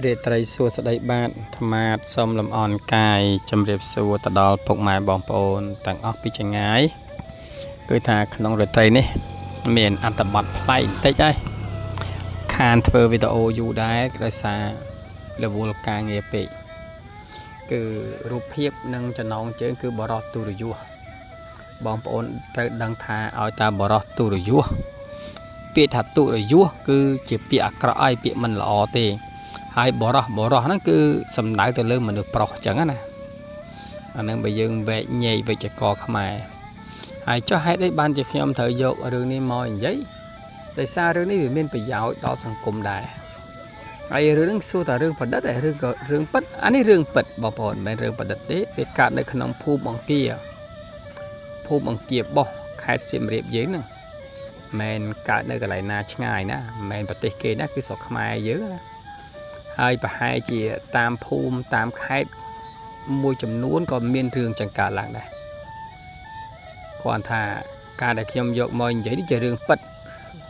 រៀបត្រីសួស្តីបាទធម្មតាសូមលំអរកាយជំរាបសួរទៅដល់ពុកម៉ែបងប្អូនទាំងអស់ពីចម្ងាយគឺថាក្នុងរាត្រីនេះមានអត្ថបទប្លែកបន្តិចហើយខានធ្វើវីដេអូយូរដែរដោយសាររវល់ការងារពេកគឺរូបភាពនិងចំណងជើងគឺបរោះទូរយុទ្ធបងប្អូនត្រូវដឹងថាឲ្យតាបរោះទូរយុទ្ធពាក្យថាទូរយុទ្ធគឺជាពាក្យអាក្រក់ហើយពាក្យមិនល្អទេហើយបរោះហ្នឹងគឺសំដៅទៅលើមនុស្សប្រុសអញ្ចឹងណាអានឹងបើយើងវែកញែកវិជ្ជករខ្មែរហើយចុះហេតុអីបានជាខ្ញុំត្រូវយករឿងនេះមកនិយាយដោយសាររឿងនេះវាមានប្រយោជន៍ដល់សង្គមដែរហើយរឿងហ្នឹងសួរតែរឿងប្រឌិតឬក៏រឿងពិតអានេះរឿងពិតបងប្អូនមិនមែនរឿងប្រឌិតទេវាកើតនៅក្នុងភូមិអង្គាបោះខេត្តសៀមរាបយើងហ្នឹងមិនកើតនៅកន្លែងណាឆ្ងាយណាមិនមែនប្រទេសគេណាគឺស្រុកខ្មែរយើងណាហើយប្រហែលជាតាមភូមិតាមខេត្តមួយចំនួនក៏មានរឿងចង្កើតឡើងដែរគាត់ថាការដែលខ្ញុំយកមកនិយាយនេះជារឿងពិត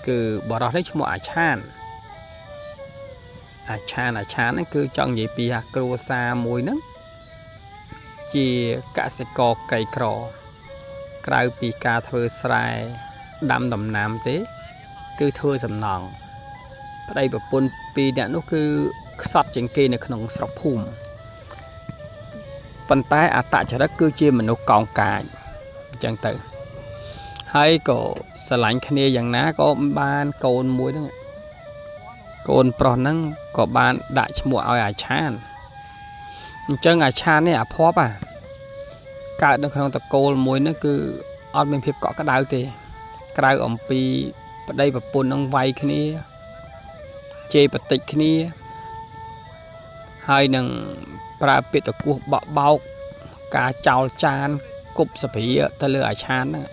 គឺបរិសុទ្ធនេះឈ្មោះអាឆានហ្នឹងគឺចង់និយាយពីគ្រួសារមួយហ្នឹងជាកសិករក្រីក្រក្រៅពីការធ្វើស្រែដាំដំណាំទេគឺធ្វើសំណង់ប្តីប្រពន្ធពីរនាក់នោះគឺខ្សត់ជាងគេនៅក្នុងស្រុកភូមិប៉ុន្តែអត្តចរិតគឺជាមនុស្សកោងកាចអញ្ចឹងទៅហើយក៏ស្រឡាញ់គ្នាយ៉ាងណាក៏បានកូនមួយហ្នឹងកូនប្រុសហ្នឹងក៏បានដាក់ឈ្មោះឲ្យអាឆានអញ្ចឹងអាឆាននេះអាភ័ព្វកើតនៅក្នុងតកូលមួយហ្នឹងគឺអត់មានភាពកក់ក្ដៅទេក្រៅអំពីប្តីប្រពន្ធនឹងវាយគ្នាជេរបតិចគ្នាហើយនឹងប្រើពាក្យតគោះបក់បោកការចោលចានគប់សព្រាទៅលើអាឆានហ្នឹង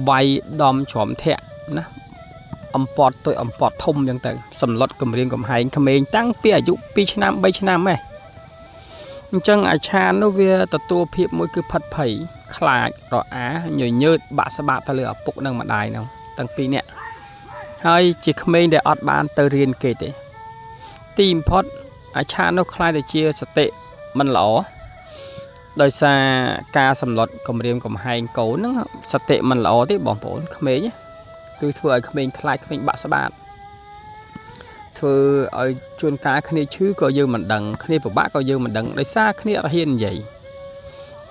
វាយដំច្រំធាក់ណាអំពត់ទុយអំពត់ធំអញ្ចឹងទៅសម្លុតគម្រាមកំហែងក្មេងតាំងពីអាយុ2ឆ្នាំ3ឆ្នាំហ៎អញ្ចឹងអាឆាននោះវាទទួលភាពមួយគឺផិតភ័យខ្លាចរអាញញើតបាក់ស្បាក់ទៅលើឪពុកនិងម្ដាយហ្នឹងទាំងពីរនាក់ហើយជាក្មេងដែលអត់បានទៅរៀនគេទេទីបំផុតអាឆាននោះខ្លាចតែជាសតិមិនល្អដោយសារការសម្លុតគម្រាមកំហែងកូនហ្នឹងសតិមិនល្អទេបងប្អូនក្មេងគឺធ្វើឲ្យក្មេងខ្លាចក្មេងបាក់ស្បាតធ្វើឲ្យជួនកាលគ្នាឈឺក៏យើងមិនដឹងគ្នាពិបាកក៏យើងមិនដឹងដោយសារគ្នាអត់ហ៊ាននិយាយ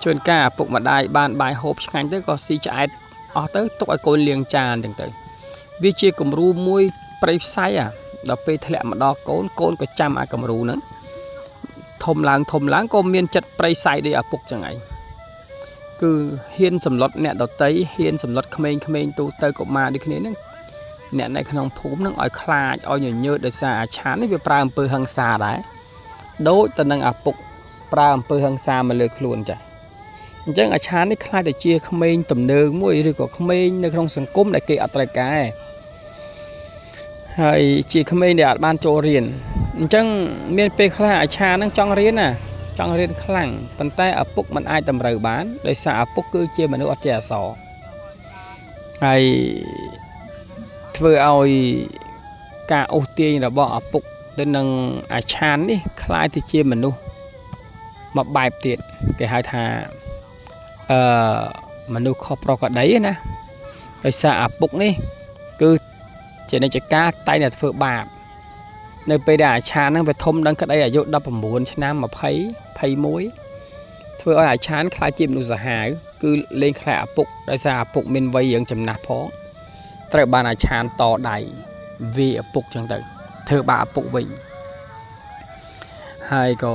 ជួនកាលឪពុកម្ដាយបានបាយហូបឆ្ងាញ់ទៅក៏ស៊ីឆ្អែតអស់ទៅទុកឲ្យកូនលាងចានចឹងទៅវាជាគំរូមួយប្រៃផ្សៃដល់ពេលធ្លាក់មកដល់កូនក៏ចាំអាគំរូហ្នឹងធំឡើងក៏មានចិត្តប្រៃផ្សៃដូចឪពុកចឹងឯងគឺហ៊ានសម្លុតអ្នកដតីហ៊ានសម្លុតក្មេងទូទៅកុមារដូចគ្នាហ្នឹងអ្នកនៅក្នុងភូមិហ្នឹងឲ្យខ្លាចឲ្យញញើតដោយសារអាឆាននេះវាប្រើអំពើហិង្សាដែរដូចទៅនឹងឪពុកប្រើអំពើហិង្សាមកលើខ្លួនចាអញ្ចឹងអាឆាននេះខ្លាចតែជាក្មេងទំនើងមួយឬក៏ក្មេងនៅក្នុងសង្គមដែលគេអត់ត្រូវការហើយជាក្មេងដែលអត់បានចូលរៀនអញ្ចឹងមានពេលខ្លះអាឆានហ្នឹងចង់រៀនខ្លាំងប៉ុន្តែឪពុកមិនអាចតម្រូវបានដោយសារឪពុកគឺជាមនុស្សអត់ចេះអក្សរហើយធ្វើឲ្យការអូសទាញរបស់ឪពុកទៅនឹងអាឆាននេះខ្លាចទៅជាមនុស្សមួយបែបទៀតគេហៅថាមនុស្សខុសប្រក្រតីណាដោយសារឪពុកនេះគឺជានិច្ចកាលតែងតែធ្វើបាបនៅពេលដែលអាឆានហ្នឹងវាធំដឹងក្តីអាយុ19ឆ្នាំ20 21ធ្វើឲ្យអាឆានខ្លាចជាមនុស្សសាហាវគឺលេងខ្លាចឪពុកដោយសារឪពុកមានវ័យយ៉ាងចំណាស់ផងត្រូវបានអាឆានតដៃវាឪពុកចឹងទៅធ្វើបាបឪពុកវិញហើយក៏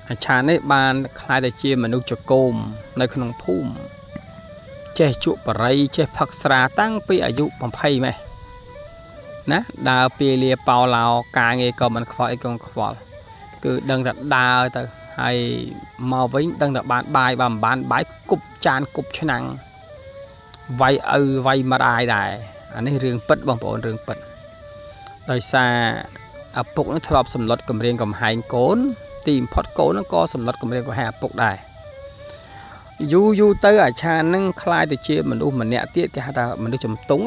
អាឆាននេះបានខ្លាចតែជាមនុស្សចកោមនៅក្នុងភូមិចេះជក់បរិយចេះផឹកស្រាតាំងពីអាយុ20ម៉េះណាដើរពាលាប៉ោឡោការងារក៏មិនខ្វល់អីក៏ខ្វល់គឺដឹងតែដើរទៅហើយមកវិញដឹងតែបានបាយបើមិនបានបាយគប់ចានគប់ឆ្នាំងវាយឪវាយម្ដាយដែរអានេះរឿងពិតបងប្អូនរឿងពិតដោយសារឪពុកនឹងធ្លាប់សម្លុតគម្រាមកំហែងកូនទីបំផុតកូននឹងក៏សម្លុតគម្រាមកំហែងឪពុកដែរយូរទៅអាឆាននឹងខ្លាយទៅជាមនុស្សម្នាក់ទៀតគេហៅថាមនុស្សចំទង់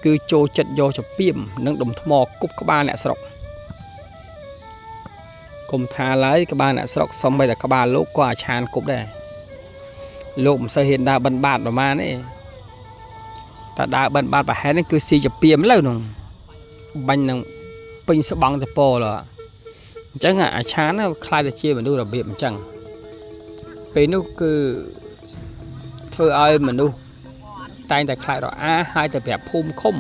គឺចូលចិត្តយកចពៀមនិងដុំថ្មគប់ក្បាលអ្នកស្រុក គុំថាឡើយក្បាលអ្នកស្រុកសុំបីតែក្បាលលោកក៏អាឆានគប់ដែរលោកមិនសូវហ៊ានដើរបិណ្ឌបាតប្រហែលទេតែដើរបិណ្ឌបាតប្រហែលនេះគឺស៊ីជាពីមលើនោះបាញ់នឹងពេញស្បង់ទៅពោលអញ្ចឹងអាឆានខ្លាយទៅជាមនុស្សរបៀបអញ្ចឹងពេលនោះគឺធ្វើឲ្យមនុស្សតែងតែខ្លាចរអាហើយទៅប្រាប់ភូមិឃុំ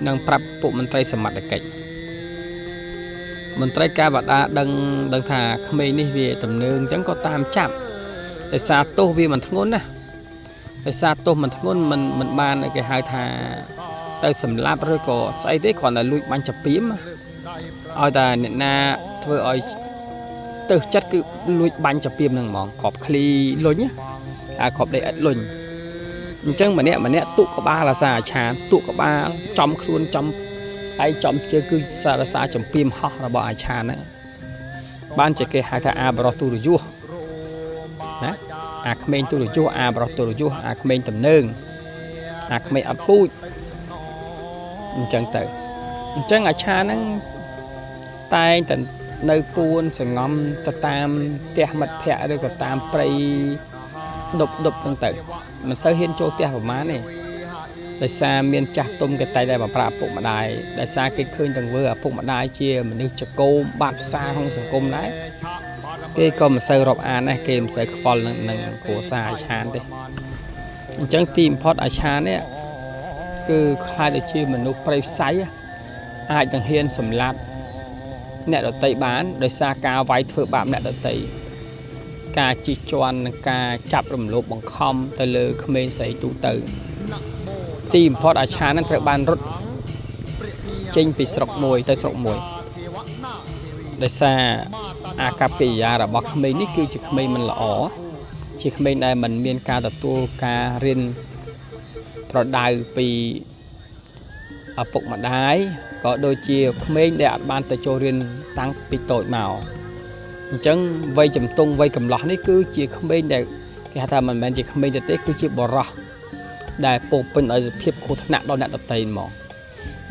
និងប្រាប់ពួកមន្ត្រីសមត្ថកិច្ចមន្ត្រីការបដាដឹងថាក្មេងនេះវាទំនើងអញ្ចឹងក៏តាមចាប់ដោយសារទោសវាមិនធ្ងន់ណាដោយសារទោសមិនធ្ងន់មិនបានគេហៅថាទៅសម្លាប់ឬក៏ស្អីទេគ្រាន់តែលួចបាញ់ចាពីមឲ្យតែអ្នកណាធ្វើឲ្យទៅចិត្តគឺលួចបាញ់ចាពីមហ្នឹងហ្មងក្របឃ្លីលុញអាក្របដេកឥតលុញអញ្ចឹងម្នាក់ទុកក្បាលអាសាអាឆានទុកក្បាលចំខ្លួនចំហើយចំជើងគឺសារសាចំពីមហោះរបស់អាឆានហ្នឹងបានជាគេហៅថាអាបរោះទូរយុះណាអាក្មេងទូរយុះអាបរោះទូរយុះអាក្មេងតំណើងអាក្មេងអត់ពូជអញ្ចឹងទៅអញ្ចឹងអាឆានហ្នឹងតែងតែនៅពួនសងំទៅតាមផ្ទះមិត្តភ័ក្តិឬក៏តាមព្រៃដប់ហ្នឹងទៅមិនសូវហ៊ានចូលផ្ទះប្រហែលទេដោយសារមានចាស់ទុំគេតែតែបប្រាពុកម្ដាយដោយសារគេឃើញទាំងវើឪពុកម្ដាយជាមនុស្សចកោមបាត់ផ្សារក្នុងសង្គមដែរគេក៏មិនសូវរាប់អានដែរគេមិនសូវខ្វល់នឹងគ្រួសារអាឆានទេអញ្ចឹងទីបំផុតអាឆាននេះគឺខ្លាចទៅជាមនុស្សប្រៃផ្សៃអាចនឹងហ៊ានសម្លាប់អ្នកដទៃបានដោយសារការវាយធ្វើបាបអ្នកដទៃការជិះជាន់និងការចាប់រំលោភបង្ខំទៅលើក្មេងស្រីទូទៅទីបំផុតអាឆាននឹងត្រូវបានរត់ចេញពីស្រុកមួយទៅស្រុកមួយដោយសារអាកប្បកិរិយារបស់ក្មេងនេះគឺជាក្មេងមិនល្អជាក្មេងដែលមិនមានការទទួលការរៀនប្រដៅពីឪពុកម្ដាយក៏ដូចជាក្មេងដែលអត់បានទៅចូលរៀនតាំងពីតូចមកអញ្ចឹងវ័យជំទង់វ័យកំឡោះនេះគឺជាក្មេងដែលគេហៅថាមិនមែនជាក្មេងទេគឺជាបរោះដែលពោពេញដោយសភាពគ្រោះថ្នាក់ដល់អ្នកដទៃហ្មង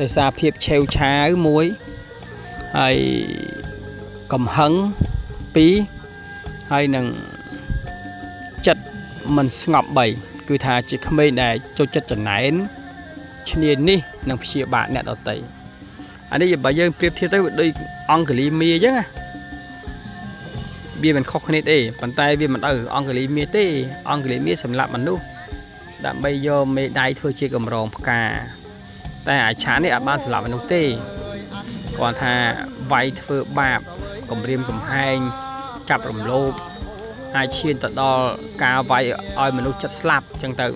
ដោយសារភាពឆេវឆាវមួយហើយកំហឹងពីរហើយនឹងចិត្តមិនស្ងប់បីគឺថាជាក្មេងដែលចូលចិត្តចំណែនឈ្នានីសនិងព្យាបាទអ្នកដទៃអានេះបើយើងប្រៀបធៀបទៅដូចអង្គលីមីអញ្ចឹងណាវាមិនខុសគ្នាទេប៉ុន្តែវាមិនទៅអង្គលីមីទេអង្គលីមីសម្រាប់មនុស្សដើម្បីយកមេដៃធ្វើជាកម្រងផ្កាតែអាឆាននេះអត់បានសម្លាប់មនុស្សទេគាត់ថាវាយធ្វើបាបគំរាមកំហែងចាប់រំលោភអាចឈានទៅដល់ការវាយឲ្យមនុស្សចិត្តស្លាប់អញ្ចឹងទៅ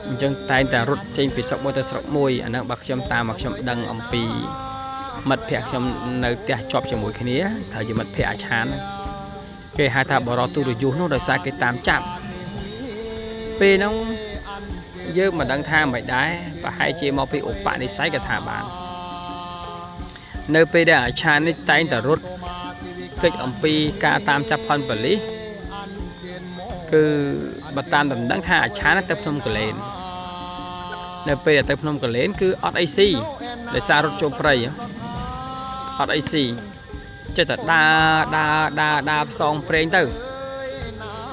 អញ្ចឹងតែងតែរត់ចេញពីស្រុកមួយទៅស្រុកមួយអាហ្នឹងបើខ្ញុំតាមមកខ្ញុំដឹងអំពីមិត្តភ័ក្តិខ្ញុំនៅផ្ទះជាប់ជាមួយគ្នាត្រូវជាមិត្តភ័ក្តិអាឆានគេហៅថាបរោះទូរយុះនោះដោយសារគេតាមចាប់ពេលហ្នឹងយើងមិនដឹងថាមិនដែរប្រហែលជាមកពីឧបនិស្ស័យក៏ថាបាននៅពេលដែលអាឆាននេះតែងតែរត់កិច្ចអំពីការតាមចាប់ផនប៉ូលីសគឺបើតាមដំណឹងថាអាឆានទៅភ្នំកលែននៅពេលទៅភ្នំកលែនគឺអត់អីស៊ីដោយសាររត់ចូលព្រៃអត់អីស៊ីចិត្តតែដើរផ្សងព្រេងទៅ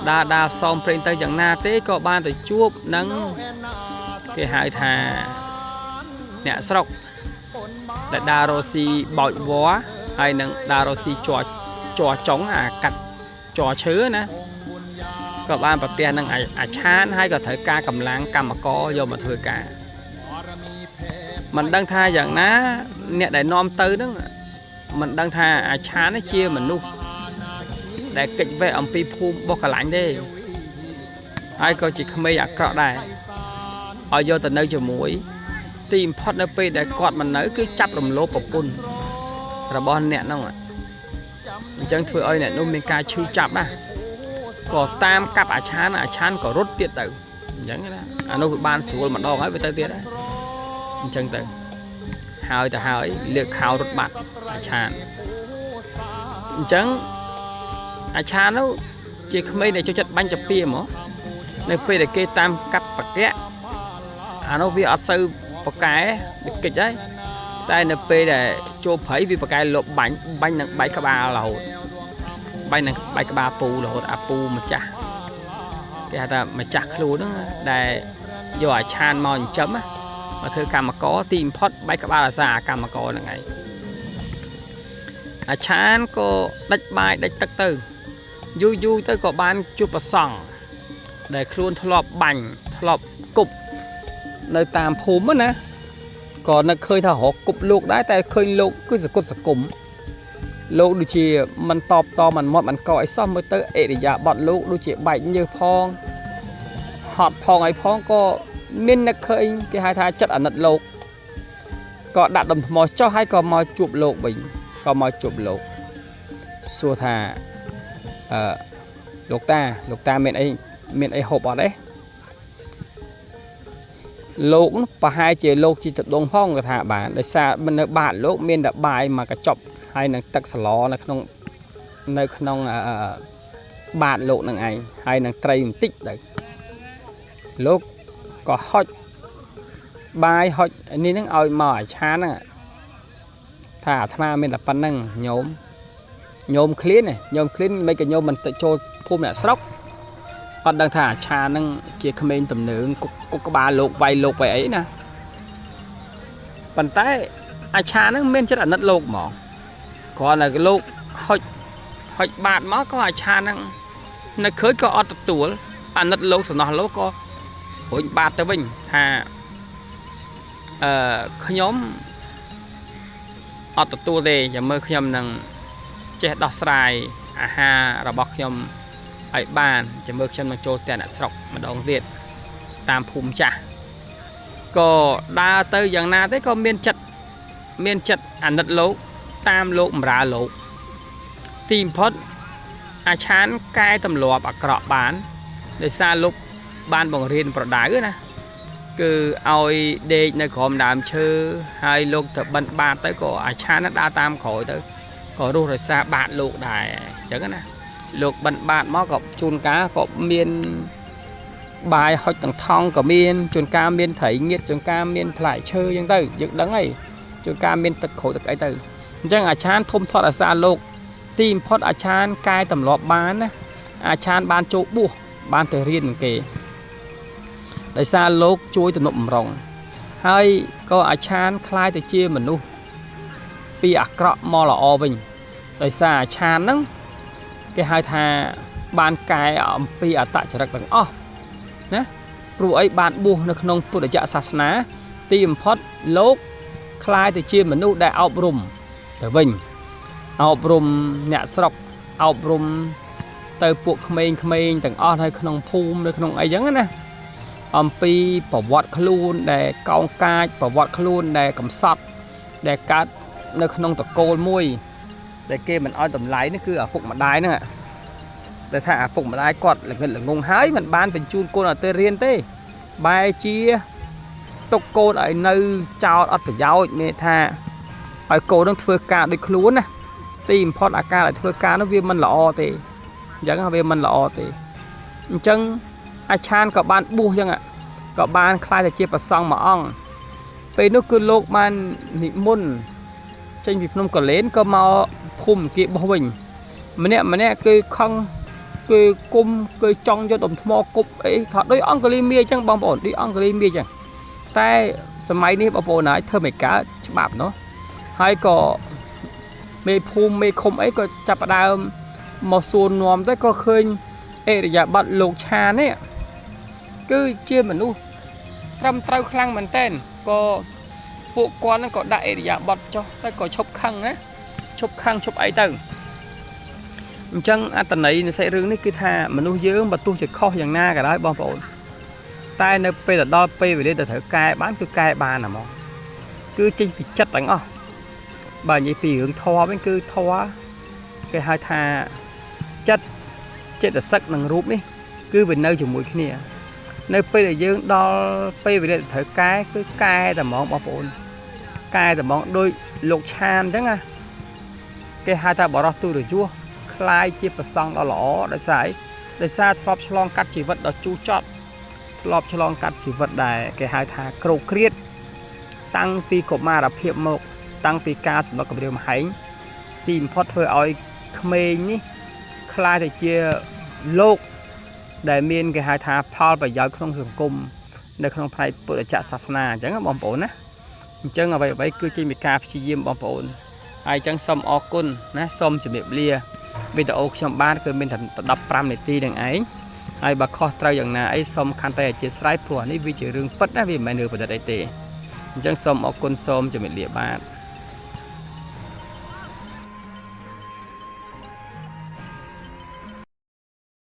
ដើរផ្សងព្រេងទៅយ៉ាងណាទេក៏បានទៅជួបនឹងគេហៅថាអ្នកស្រុកដែលដើររស់ស៊ីបោចវល្លិហើយនឹងដើររស់ស៊ីជ័រចុងអាកាត់ជ័រឈើណាក៏បានប្រទះនឹងអាឆានហើយក៏ត្រូវការកម្លាំងកម្មករយកមកធ្វើការមិនដឹងថាយ៉ាងណាអ្នកដែលនាំទៅហ្នឹងមិនដឹងថាអាឆាននេះជាមនុស្សដែលកិច្ចវេះអំពីភូមិបោះកលាញ់ទេហើយក៏ជាក្មេងអាក្រក់ដែរឲ្យយកទៅនៅជាមួយទីបំផុតនៅពេលដែលគាត់មិននៅគឺចាប់រំលោភប្រពន្ធរបស់អ្នកហ្នឹងអញ្ចឹងធ្វើឲ្យអ្នកនោះមានការឈឺចាប់ណាក៏តាមកាប់អាឆានក៏រត់ទៀតទៅអញ្ចឹងណាអានោះវាបានស្រួលម្ដងហើយវាទៅទៀតហើយអញ្ចឹងទៅហើយលើកខោរត់បាត់អាឆានអញ្ចឹងអាឆាននោះជាក្មេងដែលចូលចិត្តបាញ់ចាពីហ្មងនៅពេលដែលគេតាមកាប់បកៈអានោះវាអត់សូវប្រកែកិច្ចហើយ tại nó pe để cho phải vì cái lộp bánh nặng bánh cá ba là bánh nặng bánh cá ba pu là pu mà chả cái ta mà chặt luôn đó để giỏi chan mòn chấm á mà thưa cam mà có tìm pot bánh cá ba là xa cam mà có là ngày chán có đánh bài đánh tắc tư vui tới có ban chụp sòng để luôn thọp bành thọp cục nơi tàm phùm á nè còn nó khơi thở họ cục luộc đá tay khơi luộc cứ giật cột giật cùm luộc đôi chị mình to mình mót mình còi xong mới tới để dạ bọn luộc đôi chị bệnh như phong hot phong ấy phong có miên nó khơi cái hai thai chất ở nật luộc có đặt đồng mò cho hai con mò chụp luộc bình có mò chụp luộc xua thà luộc ta miền ấy hộp ở đấy luộc và hai chế luộc chỉ tập đông phong cái thả bạn để xa bên nơi bạn luộc miền đã bài mà cả chọc hay là tắc xà ló là không nơi không bạn luộc là ngày hay là tray một tích đấy luộc có hot bài hot nên nó oi mỏi chán à thả tham miền là pan năng nhôm clean này nhôm clean mấy cái nhôm mình tự cho phun là sốc còn đang thả trà năng chia comment tầm nướng có ba lục vậy ấy nè bàn tay trà nó men chất là nứt lục mà còn là cái lục hơi bạn nó có trà năng nó khơi có ọt tuổi nứt lục rồi nó lục có hồi ba tới bình hà nhóm ọt tuổi đây giờ mới nhóm năng che đỏ sài ha rồi bọc nhóm ấy bànจะเมื่อฉันมาโจแต่น่ะสกมาดองเรียดตามภูมิจ่าก็ดาเตยอย่างนาได้ก็เมียนจัดอันนัดโลกตามโลกมราโลกทีมพอดอาชานกายตำรวจอักระบานในซาลูกบ้านบ่งเรียนประดานะคือเอาเด็กในขอมดามเชื่อให้โลกแต่บันบาtớiก็อาชานนัดดาตามขอtớiก็รู้เลยซาบาดโลกได้จังนะlục bạn mó gặp chun cá có miên bài hỏi tầng thong có miên chun cá miên thấy nghiệt chun cá miên lại chơi như tới dựng đắng này chun cá miên tật khổ tật ấy từ chẳng à chan thôm thoát ở xa lục tìm phốt à chan cai tầm lọp bán à chan ban chỗ bu ban từ riêng kề tại xa lục chui từ nộm rồng hay có à chan khai từ chia mình nu pi à cọ mò là o vinh tại xa chan nắng cái hai thà ban cài ở pi ở tại chợ tầng o nè rồi ấy bạn buông nó không phụ để chợ sạt ná tìm phốt lốp khai từ chia mình nu đại ao bùm từ bình ao bùm nhẹ sọc ao bùm từ buộc khmênh tầng o hay không phum nơi không ấy giống nè pi bảo vọt khluôn để cao cai bảo vọt khluôn để cầm sọt để cắt nơi không tập cô môi để kia mình oi tầm lái nó cứ ở phục mặt đai nữa để thả phục mặt đai quạt là gần là ngông hái mình bánเป็น chun cô là tê riêng tê bài chia tục cô ở nơi chào ở phải giáo mẹ thà ở cô đang thưa cả được luôn nè tìm phốt AK lại thưa cả nó viên mình lọ thì chẳng về mình lọ thì chân ai chan có bạn bu chẳng ạ có bạn khai là chia vào xong mà ong về nó cứ lột man nị môn tranh vì nó còn lên có màu phùm kia bao bình mà nè cái không cái cung cái trong cho đồng thô cục ấy thật đối ông cái mía chẳng bom ổn đi ông cái mía chẳng tay sớm máy ní bao bồ nói thơ mấy cá bạp nó hay có mê phùm mê không ấy có chập đào một số nòm tới có khơi ê dạ bạn lục trà nè cứ chia mình nu trăm trâu khăn mình tên có bộ quan nó có đại dạ bật cho tay có chụp khăn chụp ấy từ chân anh tần này sẽ rương ní cứ tha mà nuôi dưỡng mà tu chỉ khoอย่างna cả đấy bom ổn tay nó pe là đo pe về đây là thử cài bán cứ cài ba nè mò cứ trên bị chất đánh o bà nhị pì hướng thò bên cứ thò cái hai tha chất chết là sắc năng rúp đi cứ về nơi chủng mũi kia nè nơi pe là dưỡng đo pe về đây là thử cái cứ cài là món bom ổn cài là món đôi lục chan chẳng à cái hai ta bỏ ra tôi được chua khai chia bờ sông đó lỏ để xài để xa thọp cho long cắt chỉ vật đó chú chót thọp cho long cắt chỉ vật đài cái hai thà cầu kriết tăng pi cột ma là phiệp một តាំងពីការសម្ដុតគម្រាមហែងទីបំផុតធ្វើឲ្យក្មេងនេះខ្លាយទៅជាលោកដែលមានគេហៅថាផលប្រយោជន៍ក្នុងសង្គមនៅក្នុងផ្នែកពុទ្ធសាសនាអញ្ចឹងបងប្អូនណាអញ្ចឹងអ្វីៗគឺចេញពីការព្យាយាមបងប្អូនហើយអញ្ចឹងសូមអរគុណណាសូមជម្រាបលាវីដេអូខ្ញុំបានគឺមានតែ15នាទីនឹងឯងហើយបើខុសត្រូវយ៉ាងណាអីសូមខន្តីអធិស្ឋានព្រោះនេះវាជារឿងពិតណាវាមិនមែនរឿងប្រឌិតអីទេអញ្ចឹងសូមអរគុណសូមជម្រាបលាបាទ